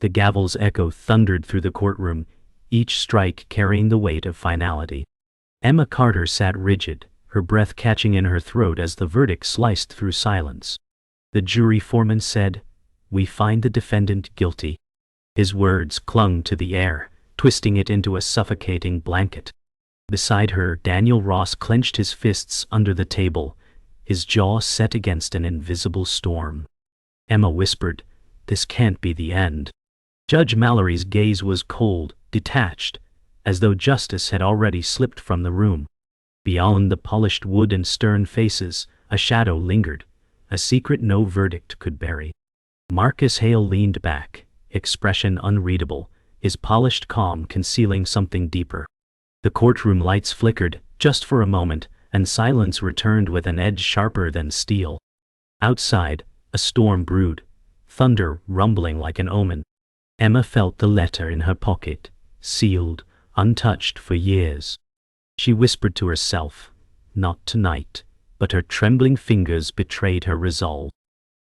The gavel's echo thundered through the courtroom, each strike carrying the weight of finality. Emma Carter sat rigid, her breath catching in her throat as the verdict sliced through silence. The jury foreman said, "We find the defendant guilty." His words clung to the air, twisting it into a suffocating blanket. Beside her, Daniel Ross clenched his fists under the table, his jaw set against an invisible storm. Emma whispered, "This can't be the end." Judge Mallory's gaze was cold, detached, as though justice had already slipped from the room. Beyond the polished wood and stern faces, a shadow lingered, a secret no verdict could bury. Marcus Hale leaned back, expression unreadable, his polished calm concealing something deeper. The courtroom lights flickered, just for a moment, and silence returned with an edge sharper than steel. Outside, a storm brewed, thunder rumbling like an omen. Emma felt the letter in her pocket, sealed, untouched for years. She whispered to herself, "Not tonight," but her trembling fingers betrayed her resolve.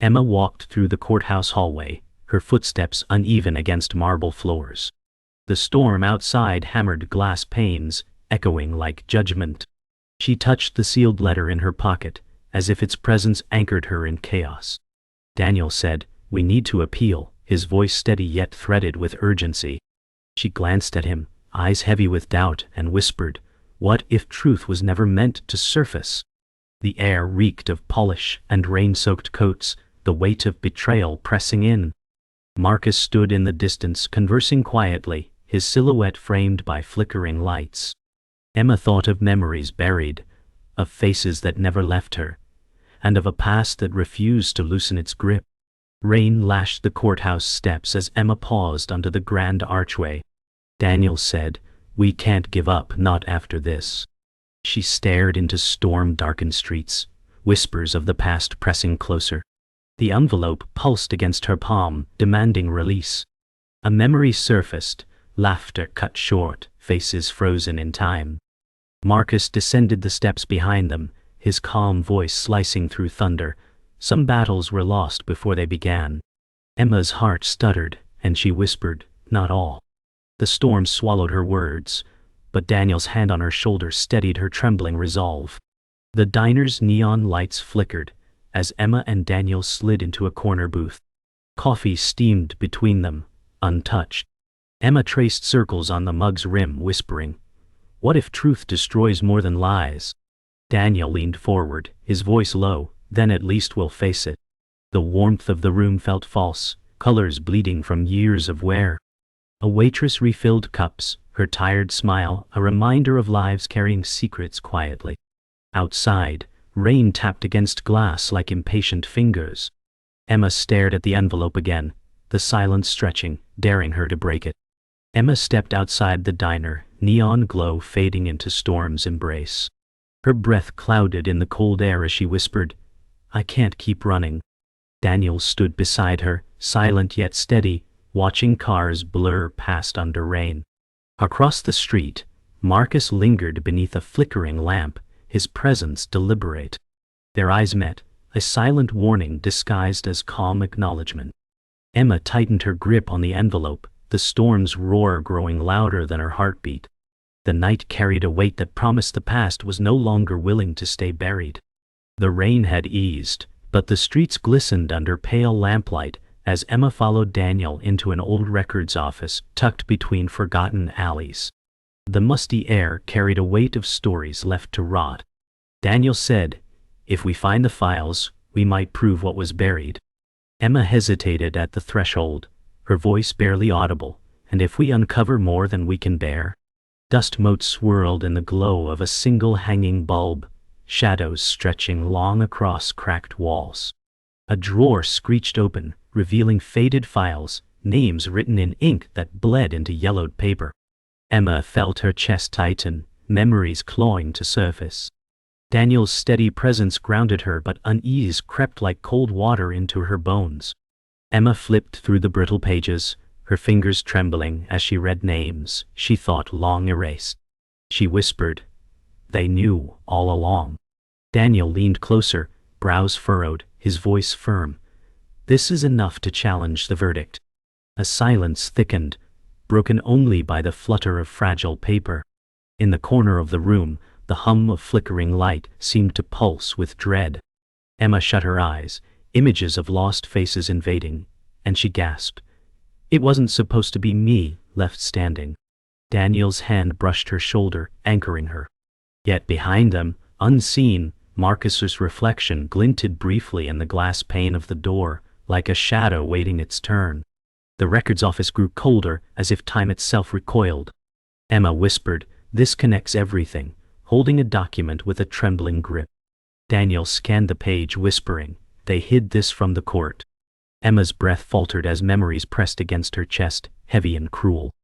Emma walked through the courthouse hallway, her footsteps uneven against marble floors. The storm outside hammered glass panes, echoing like judgment. She touched the sealed letter in her pocket, as if its presence anchored her in chaos. Daniel said, "We need to appeal," his voice steady yet threaded with urgency. She glanced at him, eyes heavy with doubt, and whispered, "What if truth was never meant to surface?" The air reeked of polish and rain-soaked coats, the weight of betrayal pressing in. Marcus stood in the distance, conversing quietly, his silhouette framed by flickering lights. Emma thought of memories buried, of faces that never left her, and of a past that refused to loosen its grip. Rain lashed the courthouse steps as Emma paused under the grand archway. Daniel said, "We can't give up, not after this." She stared into storm-darkened streets, whispers of the past pressing closer. The envelope pulsed against her palm, demanding release. A memory surfaced, laughter cut short, faces frozen in time. Marcus descended the steps behind them, his calm voice slicing through thunder. Some battles were lost before they began. Emma's heart stuttered, and she whispered, "Not all." The storm swallowed her words, but Daniel's hand on her shoulder steadied her trembling resolve. The diner's neon lights flickered, as Emma and Daniel slid into a corner booth. Coffee steamed between them, untouched. Emma traced circles on the mug's rim, whispering, "What if truth destroys more than lies?" Daniel leaned forward, his voice low, "Then at least we'll face it." The warmth of the room felt false, colors bleeding from years of wear. A waitress refilled cups, her tired smile a reminder of lives carrying secrets quietly. Outside, rain tapped against glass like impatient fingers. Emma stared at the envelope again, the silence stretching, daring her to break it. Emma stepped outside the diner, neon glow fading into storm's embrace. Her breath clouded in the cold air as she whispered, "I can't keep running." Daniel stood beside her, silent yet steady, watching cars blur past under rain. Across the street, Marcus lingered beneath a flickering lamp, his presence deliberate. Their eyes met, a silent warning disguised as calm acknowledgement. Emma tightened her grip on the envelope, the storm's roar growing louder than her heartbeat. The night carried a weight that promised the past was no longer willing to stay buried. The rain had eased, but the streets glistened under pale lamplight as Emma followed Daniel into an old records office tucked between forgotten alleys. The musty air carried a weight of stories left to rot. Daniel said, "If we find the files, we might prove what was buried." Emma hesitated at the threshold, her voice barely audible. "And if we uncover more than we can bear?" Dust motes swirled in the glow of a single hanging bulb, shadows stretching long across cracked walls. A drawer screeched open, revealing faded files, names written in ink that bled into yellowed paper. Emma felt her chest tighten, memories clawing to surface. Daniel's steady presence grounded her, but unease crept like cold water into her bones. Emma flipped through the brittle pages, her fingers trembling as she read names she thought long erased. She whispered, "They knew all along." Daniel leaned closer, brows furrowed, his voice firm. "This is enough to challenge the verdict." A silence thickened, broken only by the flutter of fragile paper. In the corner of the room, the hum of flickering light seemed to pulse with dread. Emma shut her eyes, images of lost faces invading, and she gasped. It wasn't supposed to be me left standing. Daniel's hand brushed her shoulder, anchoring her. Yet behind them, unseen, Marcus's reflection glinted briefly in the glass pane of the door, like a shadow waiting its turn. The records office grew colder, as if time itself recoiled. Emma whispered, "This connects everything," holding a document with a trembling grip. Daniel scanned the page, whispering, "They hid this from the court." Emma's breath faltered as memories pressed against her chest, heavy and cruel.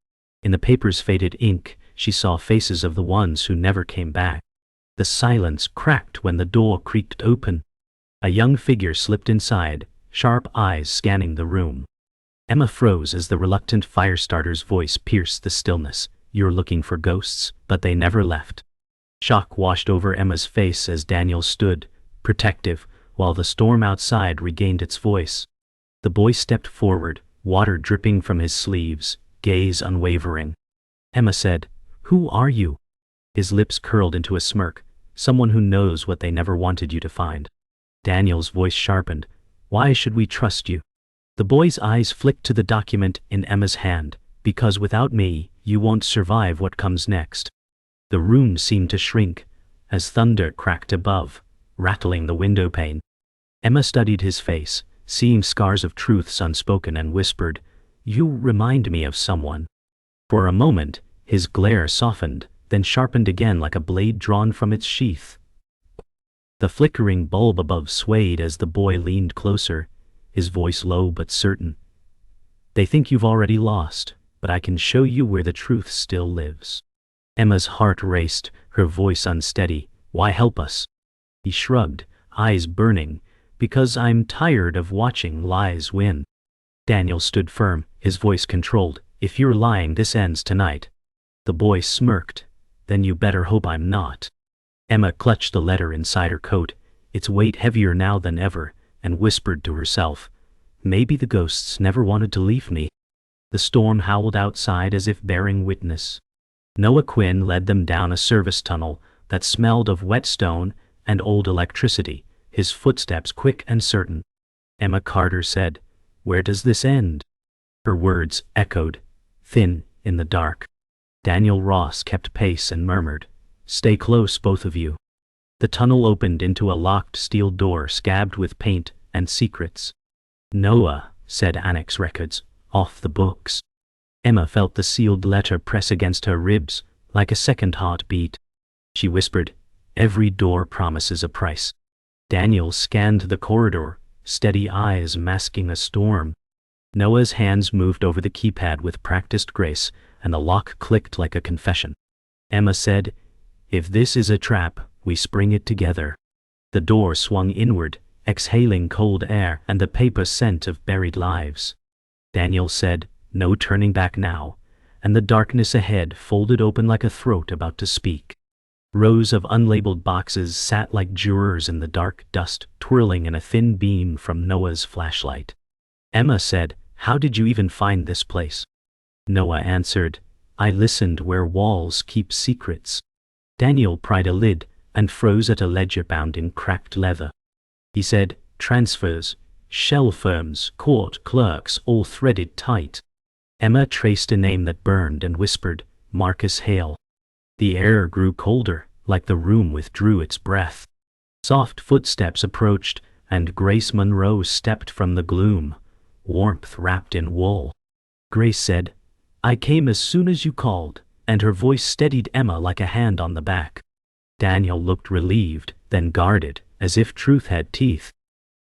In the paper's faded ink, she saw faces of the ones who never came back. The silence cracked when the door creaked open. A young figure slipped inside, sharp eyes scanning the room. Emma froze as the reluctant firestarter's voice pierced the stillness. "You're looking for ghosts, but they never left." Shock washed over Emma's face as Daniel stood, protective, while the storm outside regained its voice. The boy stepped forward, water dripping from his sleeves, gaze unwavering. Emma said, "Who are you?" His lips curled into a smirk. "Someone who knows what they never wanted you to find." Daniel's voice sharpened. "Why should we trust you?" The boy's eyes flicked to the document in Emma's hand. "Because without me, you won't survive what comes next." The room seemed to shrink, as thunder cracked above, rattling the window pane. Emma studied his face, seeing scars of truths unspoken, and whispered, "You remind me of someone." For a moment, his glare softened, then sharpened again like a blade drawn from its sheath. The flickering bulb above swayed as the boy leaned closer, his voice low but certain. "They think you've already lost, but I can show you where the truth still lives." Emma's heart raced, her voice unsteady. "Why help us?" He shrugged, eyes burning. "Because I'm tired of watching lies win." Daniel stood firm, his voice controlled. "If you're lying, this ends tonight." The boy smirked. "Then you better hope I'm not." Emma clutched the letter inside her coat, its weight heavier now than ever, and whispered to herself, "Maybe the ghosts never wanted to leave me." The storm howled outside as if bearing witness. Noah Quinn led them down a service tunnel that smelled of whetstone and old electricity, his footsteps quick and certain. Emma Carter said, "Where does this end?" Her words echoed, thin, in the dark. Daniel Ross kept pace and murmured, "Stay close, both of you." The tunnel opened into a locked steel door scabbed with paint and secrets. "Noah," said Annex Records, "off the books." Emma felt the sealed letter press against her ribs, like a second heartbeat. She whispered, "Every door promises a price." Daniel scanned the corridor, steady eyes masking a storm. Noah's hands moved over the keypad with practiced grace, and the lock clicked like a confession. Emma said, "If this is a trap, we spring it together." The door swung inward, exhaling cold air and the paper scent of buried lives. Daniel said, "No turning back now," and the darkness ahead folded open like a throat about to speak. Rows of unlabeled boxes sat like jurors in the dark dust, twirling in a thin beam from Noah's flashlight. Emma said, "How did you even find this place?" Noah answered, "I listened where walls keep secrets." Daniel pried a lid and froze at a ledger bound in cracked leather. He said, "Transfers, shell firms, court clerks, all threaded tight." Emma traced a name that burned and whispered, "Marcus Hale." The air grew colder, like the room withdrew its breath. Soft footsteps approached, and Grace Monroe stepped from the gloom, warmth wrapped in wool. Grace said, "I came as soon as you called," and her voice steadied Emma like a hand on the back. Daniel looked relieved, then guarded, as if truth had teeth.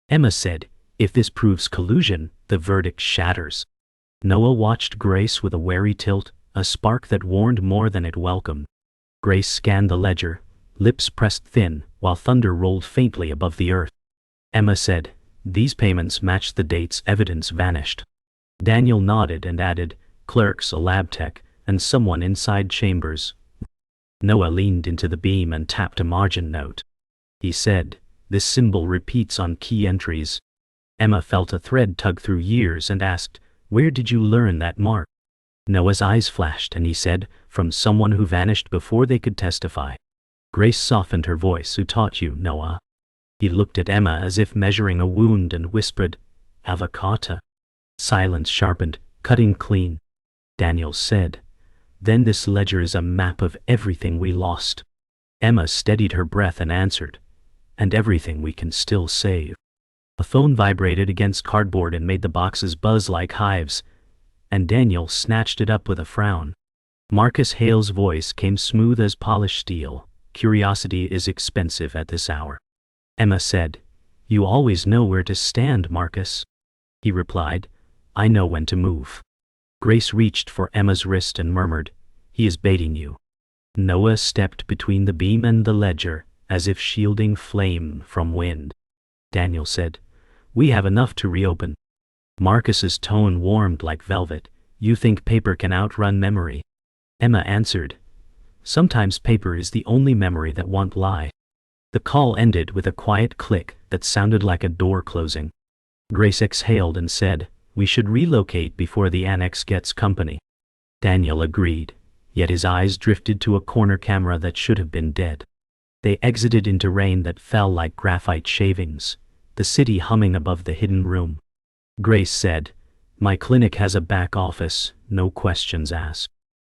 Emma said, "If this proves collusion, the verdict shatters." Noah watched Grace with a wary tilt, a spark that warned more than it welcomed. Grace scanned the ledger, lips pressed thin, while thunder rolled faintly above the earth. Emma said, "These payments match the dates evidence vanished." Daniel nodded and added, "Clerks, a lab tech, and someone inside chambers." Noah leaned into the beam and tapped a margin note. He said, "This symbol repeats on key entries." Emma felt a thread tug through years and asked, Where did you learn that mark? Noah's eyes flashed and he said, from someone who vanished before they could testify. Grace softened her voice. Who taught you, Noah? He looked at Emma as if measuring a wound and whispered, Avocata. Silence sharpened, cutting clean. Daniel said, then this ledger is a map of everything we lost. Emma steadied her breath and answered, and everything we can still save. A phone vibrated against cardboard and made the boxes buzz like hives, and Daniel snatched it up with a frown. Marcus Hale's voice came smooth as polished steel. Curiosity is expensive at this hour. Emma said, you always know where to stand, Marcus. He replied, I know when to move. Grace reached for Emma's wrist and murmured, he is baiting you. Noah stepped between the beam and the ledger, as if shielding flame from wind. Daniel said, we have enough to reopen. Marcus's tone warmed like velvet. You think paper can outrun memory? Emma answered, sometimes paper is the only memory that won't lie. The call ended with a quiet click that sounded like a door closing. Grace exhaled and said, we should relocate before the annex gets company. Daniel agreed, yet his eyes drifted to a corner camera that should have been dead. They exited into rain that fell like graphite shavings, the city humming above the hidden room. Grace said, my clinic has a back office, no questions asked.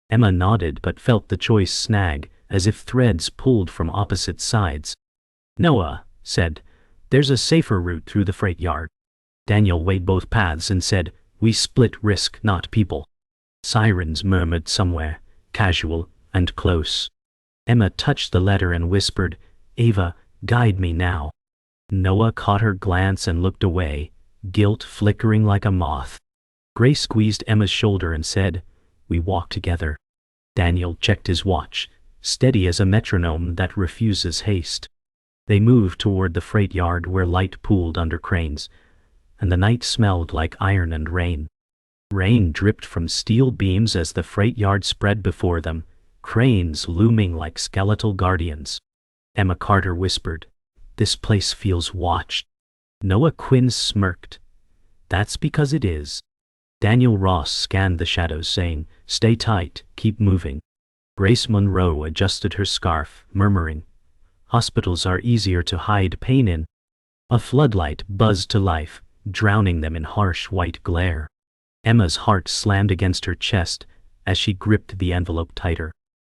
Emma nodded but felt the choice snag, as if threads pulled from opposite sides. Noah said, there's a safer route through the freight yard. Daniel weighed both paths and said, we split risk, not people. Sirens murmured somewhere, casual and close. Emma touched the letter and whispered, Ava, guide me now. Noah caught her glance and looked away, guilt flickering like a moth. Grace squeezed Emma's shoulder and said, we walk together. Daniel checked his watch, steady as a metronome that refuses haste. They moved toward the freight yard where light pooled under cranes, and the night smelled like iron and rain. Rain dripped from steel beams as the freight yard spread before them, cranes looming like skeletal guardians. Emma Carter whispered, this place feels watched. Noah Quinn smirked. That's because it is. Daniel Ross scanned the shadows saying, stay tight, keep moving. Grace Monroe adjusted her scarf, murmuring, hospitals are easier to hide pain in. A floodlight buzzed to life, drowning them in harsh white glare. Emma's heart slammed against her chest as she gripped the envelope tighter.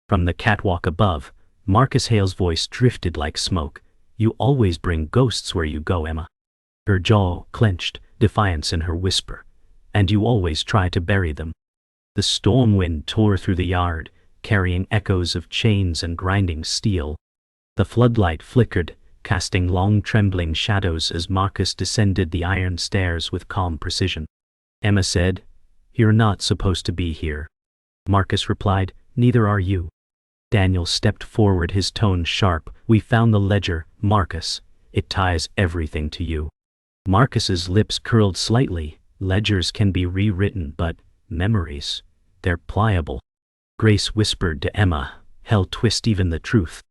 From the catwalk above, Marcus Hale's voice drifted like smoke. You always bring ghosts where you go, Emma. Her jaw clenched, defiance in her whisper. And you always try to bury them. The storm wind tore through the yard, carrying echoes of chains and grinding steel. The floodlight flickered, casting long trembling shadows as Marcus descended the iron stairs with calm precision. Emma said, you're not supposed to be here. Marcus replied, neither are you. Daniel stepped forward, his tone sharp. We found the ledger, Marcus. It ties everything to you. Marcus's lips curled slightly. Ledgers can be rewritten, but memories, they're pliable. Grace whispered to Emma, hell twist even the truth.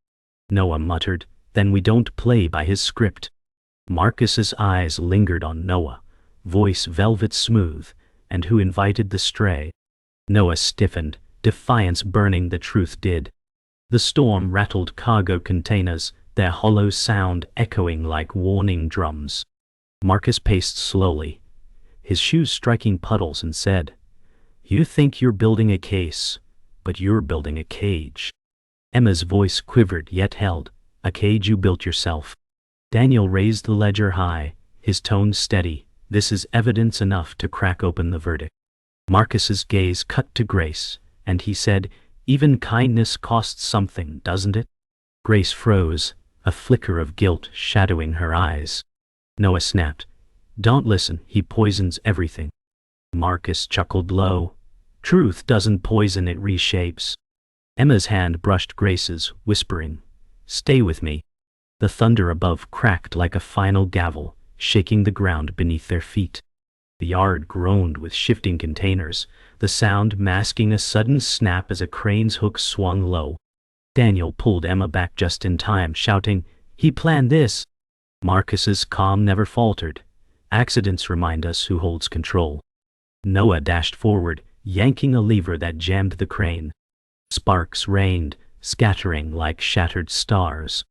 Noah muttered, then we don't play by his script. Marcus's eyes lingered on Noah, voice velvet smooth, and who invited the stray. Noah stiffened, defiance burning. The truth did. The storm rattled cargo containers, their hollow sound echoing like warning drums. Marcus paced slowly, his shoes striking puddles, and said, you think you're building a case, but you're building a cage. Emma's voice quivered yet held, a cage you built yourself. Daniel raised the ledger high, his tone steady. This is evidence enough to crack open the verdict. Marcus's gaze cut to Grace, and he said, even kindness costs something, doesn't it? Grace froze, a flicker of guilt shadowing her eyes. Noah snapped, don't listen, he poisons everything. Marcus chuckled low. Truth doesn't poison, it reshapes. Emma's hand brushed Grace's, whispering, stay with me. The thunder above cracked like a final gavel, shaking the ground beneath their feet. The yard groaned with shifting containers, the sound masking a sudden snap as a crane's hook swung low. Daniel pulled Emma back just in time, shouting, he planned this. Marcus's calm never faltered. Accidents remind us who holds control. Noah dashed forward, yanking a lever that jammed the crane. Sparks rained, scattering like shattered stars.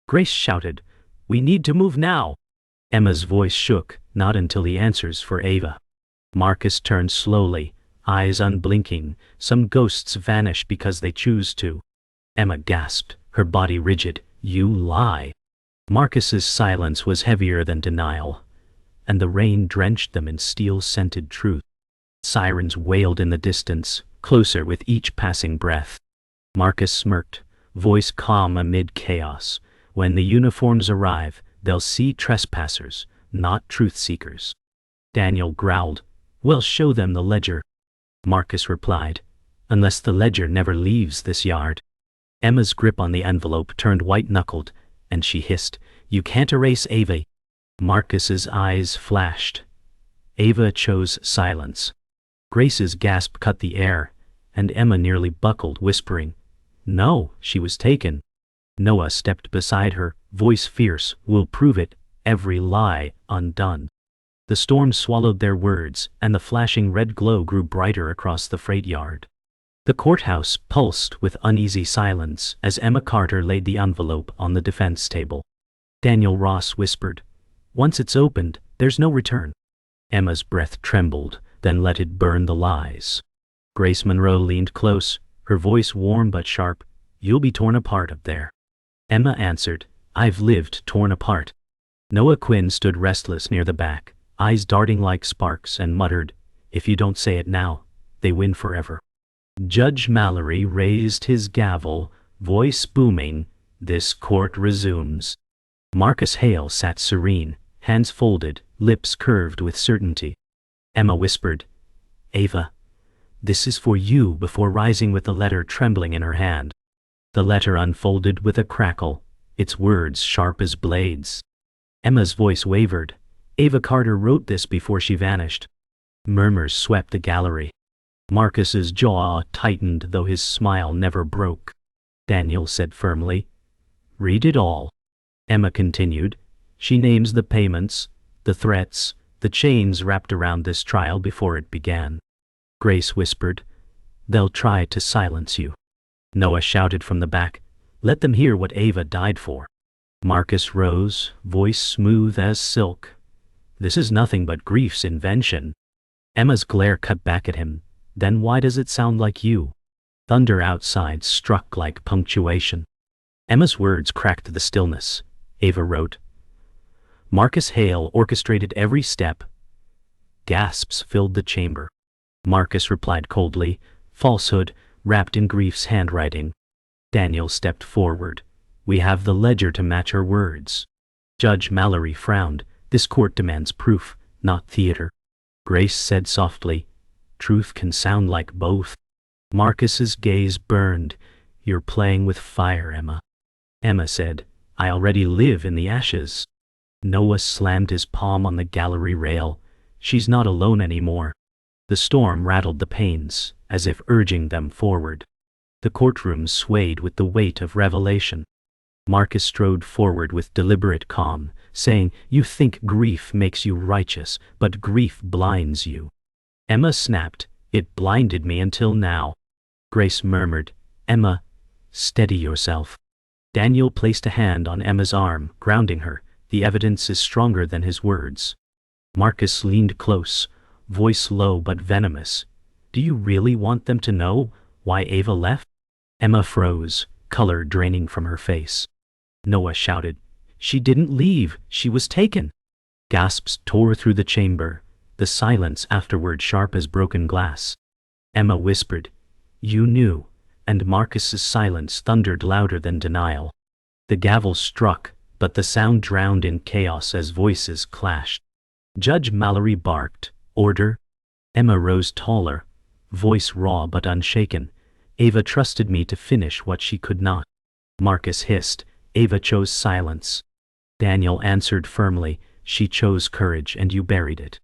Grace shouted, "We need to move now!" Emma's voice shook, not until he answers for Ava. Marcus turned slowly, eyes unblinking. Some ghosts vanish because they choose to. Emma gasped, her body rigid. "You lie." Marcus's silence was heavier than denial, and the rain drenched them in steel-scented truth. Sirens wailed in the distance, closer with each passing breath. Marcus smirked, voice calm amid chaos. "When the uniforms arrive, they'll see trespassers, not truth-seekers." Daniel growled, "We'll show them the ledger." Marcus replied, "Unless the ledger never leaves this yard." Emma's grip on the envelope turned white-knuckled, and she hissed, "You can't erase Ava." Marcus's eyes flashed. Ava chose silence. Grace's gasp cut the air, and Emma nearly buckled, whispering, "No, she was taken." Noah stepped beside her, voice fierce, "We'll prove it, every lie undone." The storm swallowed their words, and the flashing red glow grew brighter across the freight yard. The courthouse pulsed with uneasy silence as Emma Carter laid the envelope on the defense table. Daniel Ross whispered, "Once it's opened, there's no return." Emma's breath trembled, then let it burn the lies. Grace Monroe leaned close, her voice warm but sharp, "You'll be torn apart up there." Emma answered, "I've lived torn apart." Noah Quinn stood restless near the back, eyes darting like sparks, and muttered, "If you don't say it now, they win forever." Judge Mallory raised his gavel, voice booming, "This court resumes." Marcus Hale sat serene, hands folded, lips curved with certainty. Emma whispered, "Ava, this is for you," before rising with the letter trembling in her hand. The letter unfolded with a crackle, its words sharp as blades. Emma's voice wavered. "Ava Carter wrote this before she vanished." Murmurs swept the gallery. Marcus's jaw tightened, though his smile never broke. Daniel said firmly, "Read it all." Emma continued, "She names the payments, the threats, the chains wrapped around this trial before it began." Grace whispered, "They'll try to silence you." Noah shouted from the back, "Let them hear what Ava died for." Marcus rose, voice smooth as silk, "This is nothing but grief's invention." Emma's glare cut back at him, "Then why does it sound like you?" Thunder outside struck like punctuation. Emma's words cracked the stillness. Ava wrote. Marcus Hale orchestrated every step. Gasps filled the chamber. Marcus replied coldly, "Falsehood, wrapped in grief's handwriting." Daniel stepped forward. "We have the ledger to match her words." Judge Mallory frowned. "This court demands proof, not theater." Grace said softly, "Truth can sound like both." Marcus's gaze burned. "You're playing with fire, Emma." Emma said, "I already live in the ashes." Noah slammed his palm on the gallery rail. "She's not alone anymore." The storm rattled the panes, as if urging them forward. The courtroom swayed with the weight of revelation. Marcus strode forward with deliberate calm, saying, "You think grief makes you righteous, but grief blinds you." Emma snapped, "It blinded me until now." Grace murmured, "Emma, steady yourself." Daniel placed a hand on Emma's arm, grounding her. "The evidence is stronger than his words." Marcus leaned close, voice low but venomous. "Do you really want them to know why Ava left?" Emma froze, color draining from her face. Noah shouted, "She didn't leave, she was taken." Gasps tore through the chamber, the silence afterward sharp as broken glass. Emma whispered, "You knew," and Marcus's silence thundered louder than denial. The gavel struck, but the sound drowned in chaos as voices clashed. Judge Mallory barked, "Order." Emma rose taller, voice raw but unshaken. "Ava trusted me to finish what she could not." Marcus hissed, "Ava chose silence." Daniel answered firmly, "She chose courage and you buried it."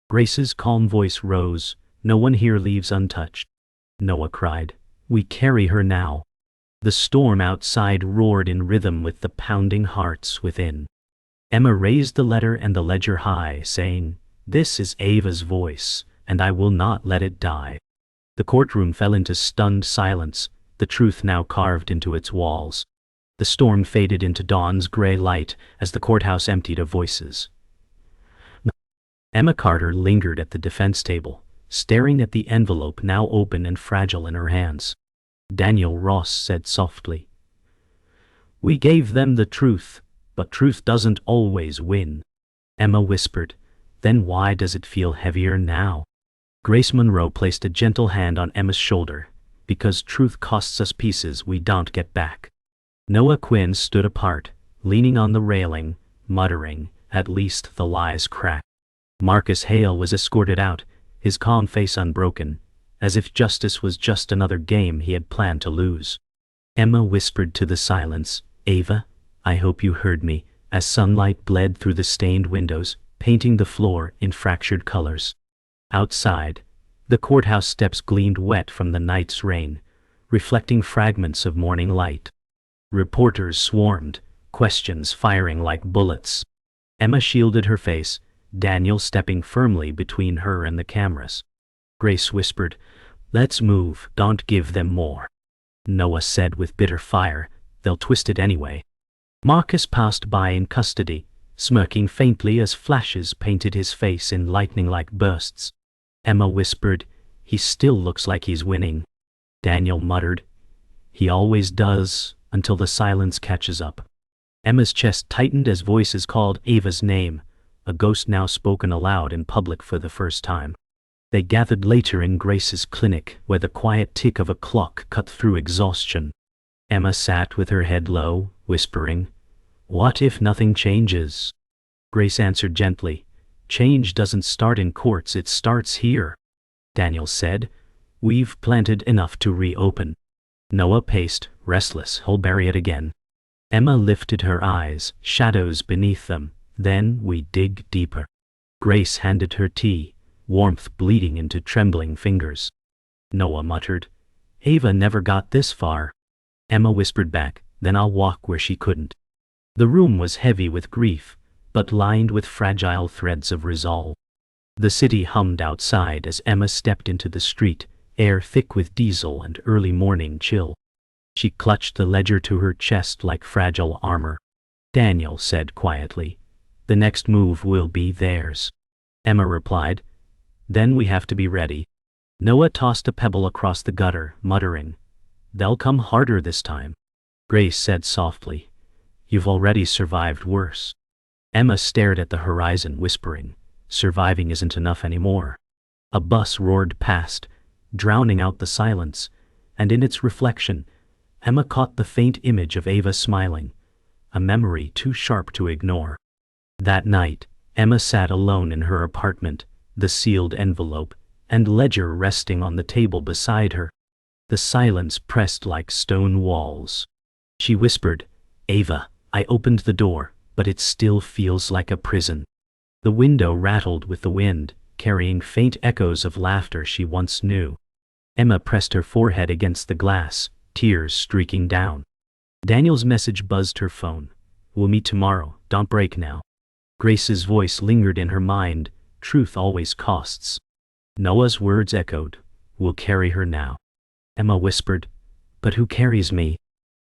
Grace's calm voice rose, "No one here leaves untouched." Noah cried, "We carry her now." The storm outside roared in rhythm with the pounding hearts within. Emma raised the letter and the ledger high, saying, "This is Ava's voice, and I will not let it die. The courtroom fell into stunned silence, the truth now carved into its walls. The storm faded into dawn's gray light as the courthouse emptied of voices. Emma Carter lingered at the defense table, staring at the envelope now open and fragile in her hands. Daniel Ross said softly, "We gave them the truth, but truth doesn't always win." Emma whispered, "Then why does it feel heavier now?" Grace Monroe placed a gentle hand on Emma's shoulder. "Because truth costs us pieces we don't get back." Noah Quinn stood apart, leaning on the railing, muttering, "At least the lies crack." Marcus Hale was escorted out, his calm face unbroken, as if justice was just another game he had planned to lose. Emma whispered to the silence, "Ava, I hope you heard me," as sunlight bled through the stained windows, painting the floor in fractured colors. Outside, the courthouse steps gleamed wet from the night's rain, reflecting fragments of morning light. Reporters swarmed, questions firing like bullets. Emma shielded her face, Daniel stepping firmly between her and the cameras. Grace whispered, "Let's move, don't give them more." Noah said with bitter fire, "They'll twist it anyway." Marcus passed by in custody, smirking faintly as flashes painted his face in lightning-like bursts. Emma whispered, "He still looks like he's winning." Daniel muttered, "He always does, until the silence catches up." Emma's chest tightened as voices called Ava's name, a ghost now spoken aloud in public for the first time. They gathered later in Grace's clinic, where the quiet tick of a clock cut through exhaustion. Emma sat with her head low, whispering, "What if nothing changes?" Grace answered gently, "Change doesn't start in courts, it starts here." Daniel said, "We've planted enough to reopen." Noah paced, restless, "I'll bury it again." Emma lifted her eyes, shadows beneath them. "Then we dig deeper." Grace handed her tea, warmth bleeding into trembling fingers. Noah muttered, "Ava never got this far." Emma whispered back, "Then I'll walk where she couldn't." The room was heavy with grief, but lined with fragile threads of resolve. The city hummed outside as Emma stepped into the street, air thick with diesel and early morning chill. She clutched the ledger to her chest like fragile armor. Daniel said quietly, "The next move will be theirs." Emma replied, "Then we have to be ready." Noah tossed a pebble across the gutter, muttering, "They'll come harder this time." Grace said softly, "You've already survived worse." Emma stared at the horizon, whispering, "Surviving isn't enough anymore." A bus roared past, drowning out the silence, and in its reflection, Emma caught the faint image of Ava smiling, a memory too sharp to ignore. That night, Emma sat alone in her apartment, the sealed envelope and ledger resting on the table beside her. The silence pressed like stone walls. She whispered, "Ava, I opened the door, but it still feels like a prison." The window rattled with the wind, carrying faint echoes of laughter she once knew. Emma pressed her forehead against the glass, tears streaking down. Daniel's message buzzed her phone. "We'll meet tomorrow, don't break now." Grace's voice lingered in her mind, "Truth always costs." Noah's words echoed, "We'll carry her now." Emma whispered, "But who carries me?"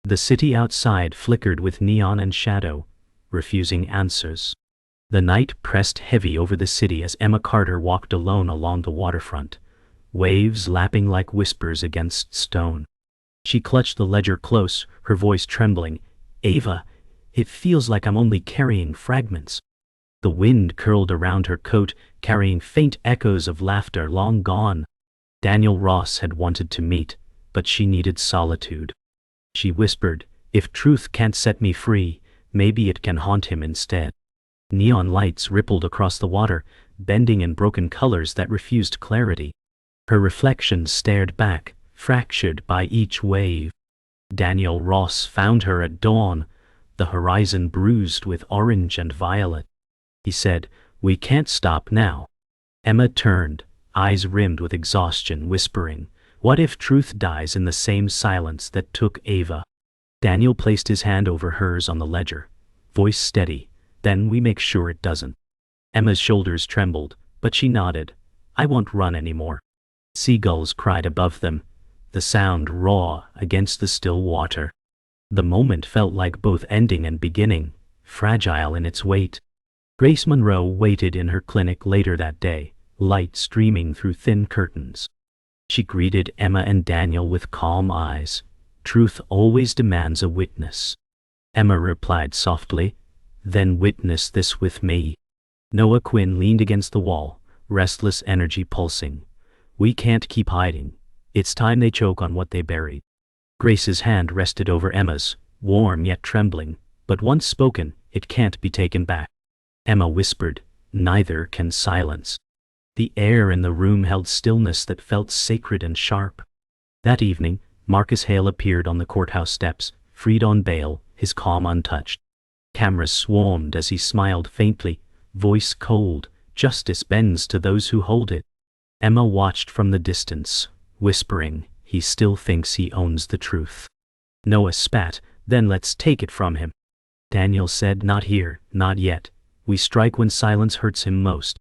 The city outside flickered with neon and shadow, refusing answers. The night pressed heavy over the city as Emma Carter walked alone along the waterfront, waves lapping like whispers against stone. She clutched the ledger close, her voice trembling, "Ava, it feels like I'm only carrying fragments." The wind curled around her coat, carrying faint echoes of laughter long gone. Daniel Ross had wanted to meet, but she needed solitude. She whispered, "If truth can't set me free, maybe it can haunt him instead." Neon lights rippled across the water, bending in broken colors that refused clarity. Her reflection stared back, fractured by each wave. Daniel Ross found her at dawn, the horizon bruised with orange and violet. He said, "We can't stop now." Emma turned, eyes rimmed with exhaustion, whispering, "What if truth dies in the same silence that took Ava?" Daniel placed his hand over hers on the ledger, voice steady, "Then we make sure it doesn't." Emma's shoulders trembled, but she nodded, I won't run anymore. Seagulls cried above them, the sound raw against the still water. The moment felt like both ending and beginning, fragile in its weight. Grace Monroe waited in her clinic later that day, light streaming through thin curtains. She greeted Emma and Daniel with calm eyes. Truth always demands a witness. Emma replied softly, "Then witness this with me." Noah Quinn leaned against the wall, restless energy pulsing. "We can't keep hiding. It's time they choke on what they buried." Grace's hand rested over Emma's, warm yet trembling, "But once spoken, it can't be taken back." Emma whispered, "Neither can silence." The air in the room held stillness that felt sacred and sharp. That evening, Marcus Hale appeared on the courthouse steps, freed on bail, his calm untouched. Cameras swarmed as he smiled faintly, voice cold, "Justice bends to those who hold it." Emma watched from the distance, whispering, "He still thinks he owns the truth." Noah spat, "Then let's take it from him." Daniel said, "Not here, not yet. We strike when silence hurts him most."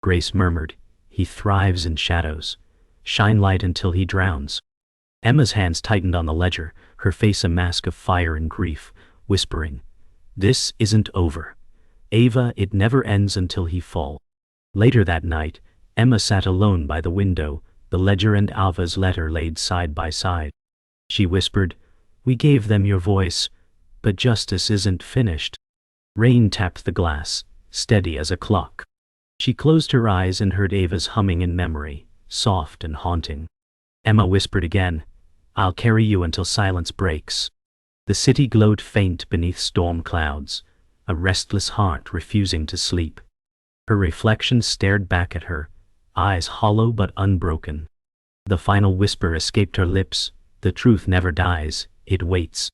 Grace murmured, "He thrives in shadows. Shine light until he drowns." Emma's hands tightened on the ledger, her face a mask of fire and grief, whispering, "This isn't over. Ava, it never ends until he falls." Later that night, Emma sat alone by the window, the ledger and Ava's letter laid side by side. She whispered, "We gave them your voice, but justice isn't finished." Rain tapped the glass, steady as a clock. She closed her eyes and heard Ava's humming in memory, soft and haunting. Emma whispered again, "I'll carry you until silence breaks." The city glowed faint beneath storm clouds, a restless heart refusing to sleep. Her reflection stared back at her, eyes hollow but unbroken. The final whisper escaped her lips, "The truth never dies, it waits."